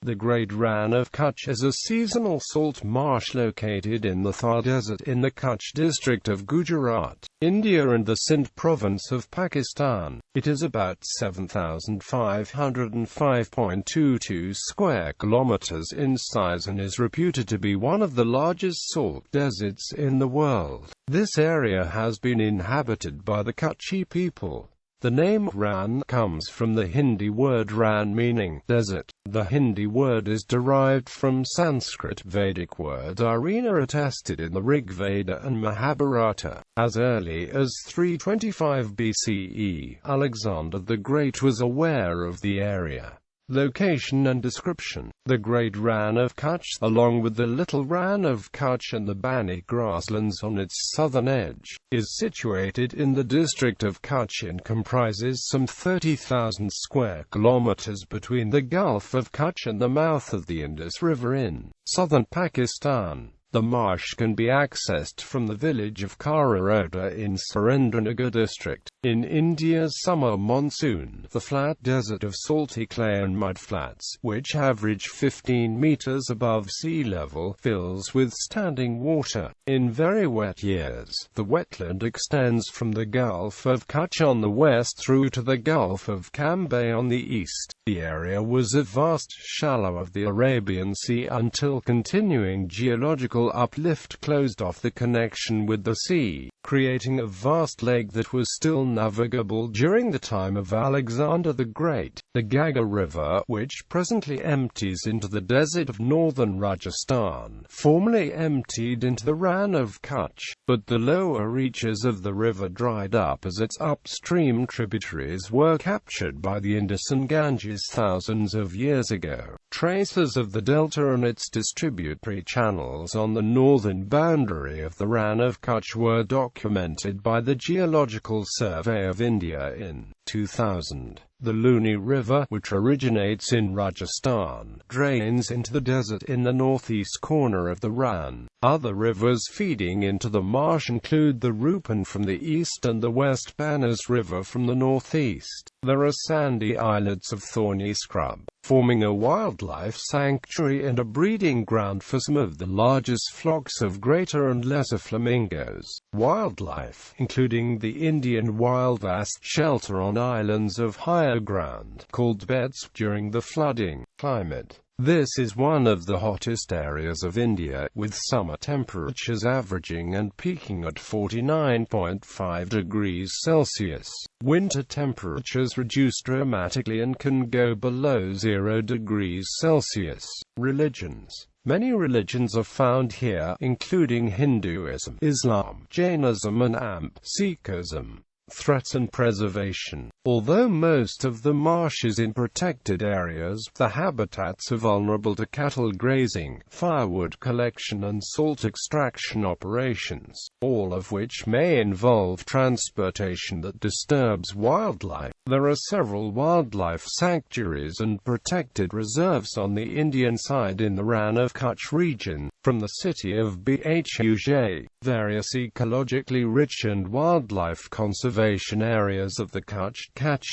The Great Rann of Kutch is a seasonal salt marsh located in the Thar Desert in the Kutch District of Gujarat, India and the Sindh province of Pakistan. It is about 7,505.22 square kilometers in size and is reputed to be one of the largest salt deserts in the world. This area has been inhabited by the Kutchi people. The name Rann comes from the Hindi word Rann meaning desert. The Hindi word is derived from Sanskrit Vedic word arena attested in the Rig Veda and Mahabharata. As early as 325 BCE, Alexander the Great was aware of the area, location and description. The Great Rann of Kutch, along with the Little Rann of Kutch and the Bani grasslands on its southern edge, is situated in the district of Kutch and comprises some 30,000 square kilometers between the Gulf of Kutch and the mouth of the Indus River in southern Pakistan. The marsh can be accessed from the village of Kararoda in Surendranagar district. In India's summer monsoon, the flat desert of salty clay and mud flats, which average 15 meters above sea level, fills with standing water. In very wet years, the wetland extends from the Gulf of Kutch on the west through to the Gulf of Cambay on the east. The area was a vast shallow of the Arabian Sea until continuing geological uplift closed off the connection with the sea, creating a vast lake that was still navigable during the time of Alexander the Great. The Ganga River, which presently empties into the desert of northern Rajasthan, formerly emptied into the Rann of Kutch, but the lower reaches of the river dried up as its upstream tributaries were captured by the Indus and Ganges thousands of years ago. Traces of the delta and its distributary channels on the northern boundary of the Rann of Kutch were documented by the Geological Survey of India in 2000. The Loonie River, which originates in Rajasthan, drains into the desert in the northeast corner of the Rann. Other rivers feeding into the marsh include the Rupin from the east and the West Banas River from the northeast. There are sandy islets of thorny scrub, forming a wildlife sanctuary and a breeding ground for some of the largest flocks of greater and lesser flamingos. Wildlife, including the Indian wild ass, shelter on islands of higher ground, called beds, during the flooding. Climate. This is one of the hottest areas of India, with summer temperatures averaging and peaking at 49.5 degrees Celsius. Winter temperatures reduce dramatically and can go below 0 degrees Celsius. Religions. Many religions are found here, including Hinduism, Islam, Jainism and Sikhism. Threats and preservation. Although most of the marsh is in protected areas, the habitats are vulnerable to cattle grazing, firewood collection and salt extraction operations, all of which may involve transportation that disturbs wildlife. There are several wildlife sanctuaries and protected reserves on the Indian side in the Rann of Kutch region, from the city of Bhuj. Various ecologically rich and wildlife conservation areas of the Kutch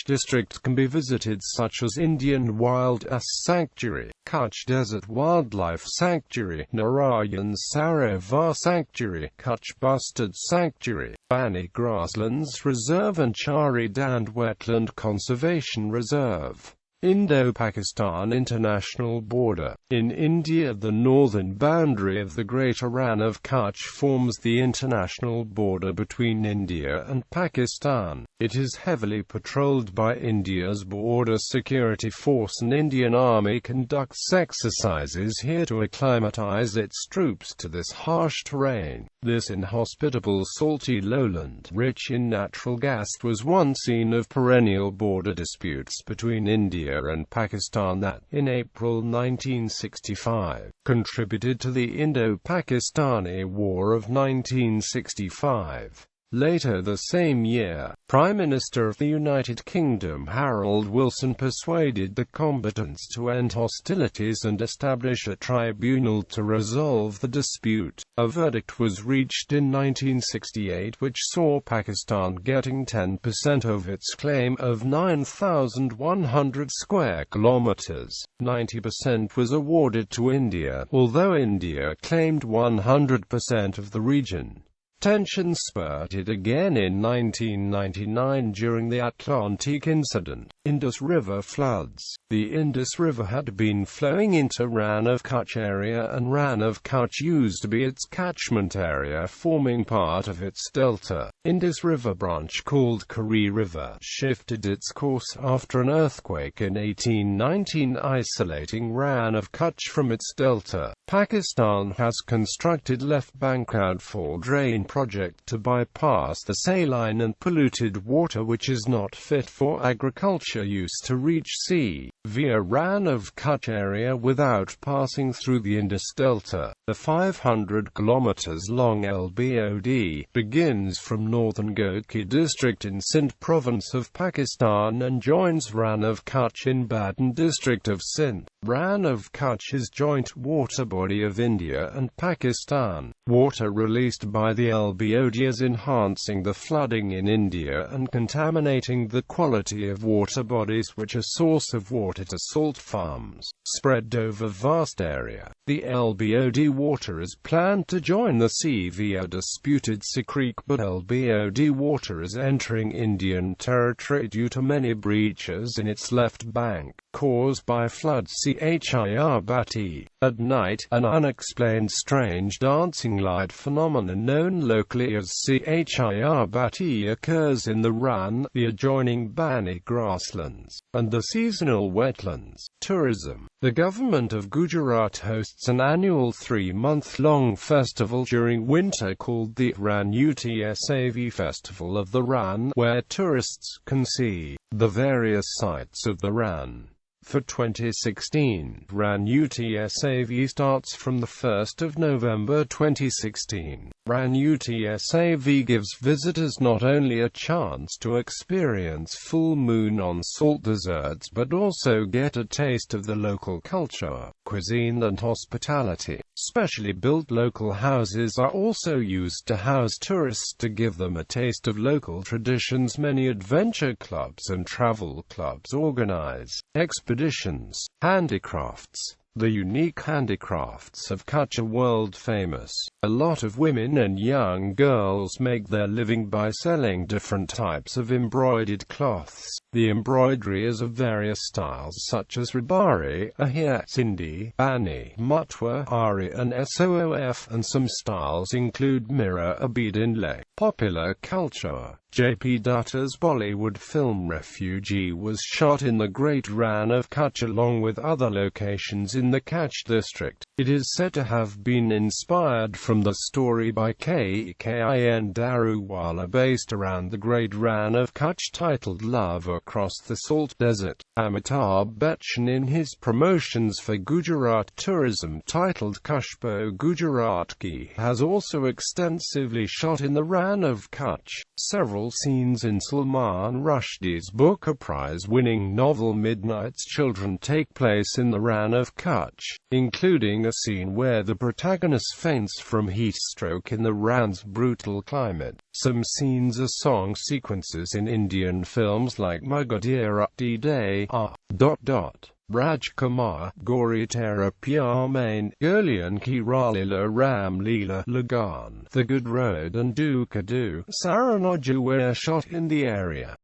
District can be visited, such as Indian Wild-Ass Sanctuary, Kutch Desert Wildlife Sanctuary, Narayan Sarovar Sanctuary, Kutch Bustard Sanctuary, Bani Grasslands Reserve and Chari Dand Wetland Conservation Reserve. Indo-Pakistan international border. In India, the northern boundary of the Greater Rann of Kutch forms the international border between India and Pakistan. It is heavily patrolled by India's Border Security Force, and Indian Army conducts exercises here to acclimatize its troops to this harsh terrain. This inhospitable salty lowland, rich in natural gas, was one scene of perennial border disputes between India and Pakistan that, in April 1965, contributed to the Indo-Pakistani War of 1965. Later the same year, Prime Minister of the United Kingdom Harold Wilson persuaded the combatants to end hostilities and establish a tribunal to resolve the dispute. A verdict was reached in 1968 which saw Pakistan getting 10% of its claim of 9,100 square kilometers. 90% was awarded to India, although India claimed 100% of the region. Tensions spurted again in 1999 during the Atlantic incident. Indus River floods. The Indus River had been flowing into Rann of Kutch area, and Rann of Kutch used to be its catchment area, forming part of its delta. Indus River branch called Loonie River shifted its course after an earthquake in 1819, isolating Rann of Kutch from its delta. Pakistan has constructed left bank outfall drain project to bypass the saline and polluted water which is not fit for agriculture use to reach sea via Rann of Kutch area without passing through the Indus Delta. The 500 kilometers long LBOD begins from northern Kutchi District in Sindh province of Pakistan and joins Rann of Kutch in Badin District of Sindh. Rann of Kutch is joint water body of India and Pakistan. Water released by the LBOD is enhancing the flooding in India and contaminating the quality of water bodies which are source of water to salt farms, spread over vast area. The LBOD water is planned to join the sea via disputed Sea Creek, but LBOD water is entering Indian territory due to many breaches in its left bank, caused by floods. Chir. At night, an unexplained strange dancing light phenomenon known locally as Chir occurs in the Rann, the adjoining Bani grasslands, and the seasonal wetlands. Tourism. The government of Gujarat hosts an annual 3-month-long festival during winter called the Rann-Utsav Festival of the Rann, where tourists can see the various sites of the Rann. For 2016, Rann-Utsav starts from the 1st of November 2016. Rann-Utsav gives visitors not only a chance to experience full moon on salt deserts but also get a taste of the local culture, cuisine and hospitality. Specially built local houses are also used to house tourists to give them a taste of local traditions. Many adventure clubs and travel clubs organize expeditions. Handicrafts. The unique handicrafts of Kutch are world famous. A lot of women and young girls make their living by selling different types of embroidered cloths. The embroidery is of various styles such as Rabari, Ahir, Sindhi, Bani, Mutwa, Ari and Soof, and some styles include mirror bead inlay. Popular culture. J.P. Dutta's Bollywood film Refugee was shot in the Great Rann of Kutch along with other locations in the Kutch District. It is said to have been inspired from the story by K.K.I.N. Daruwala based around the Great Rann of Kutch titled Love Across the Salt Desert. Amitabh Bachchan in his promotions for Gujarat tourism titled Khushbu Gujarat Ki has also extensively shot in the Rann of Kutch. Several scenes in Salman Rushdie's Booker Prize-winning novel Midnight's Children take place in the Rann of Kutch, including a scene where the protagonist faints from heat stroke in the Rann's brutal climate. Some scenes are song sequences in Indian films like Magadhira Day, Rajkumar, Gauri Tera Pyar Main, Gurlian Ki Ralila Ram Leela, Lagan, The Good Road and Do Ka Do, Saranaju were shot in the area.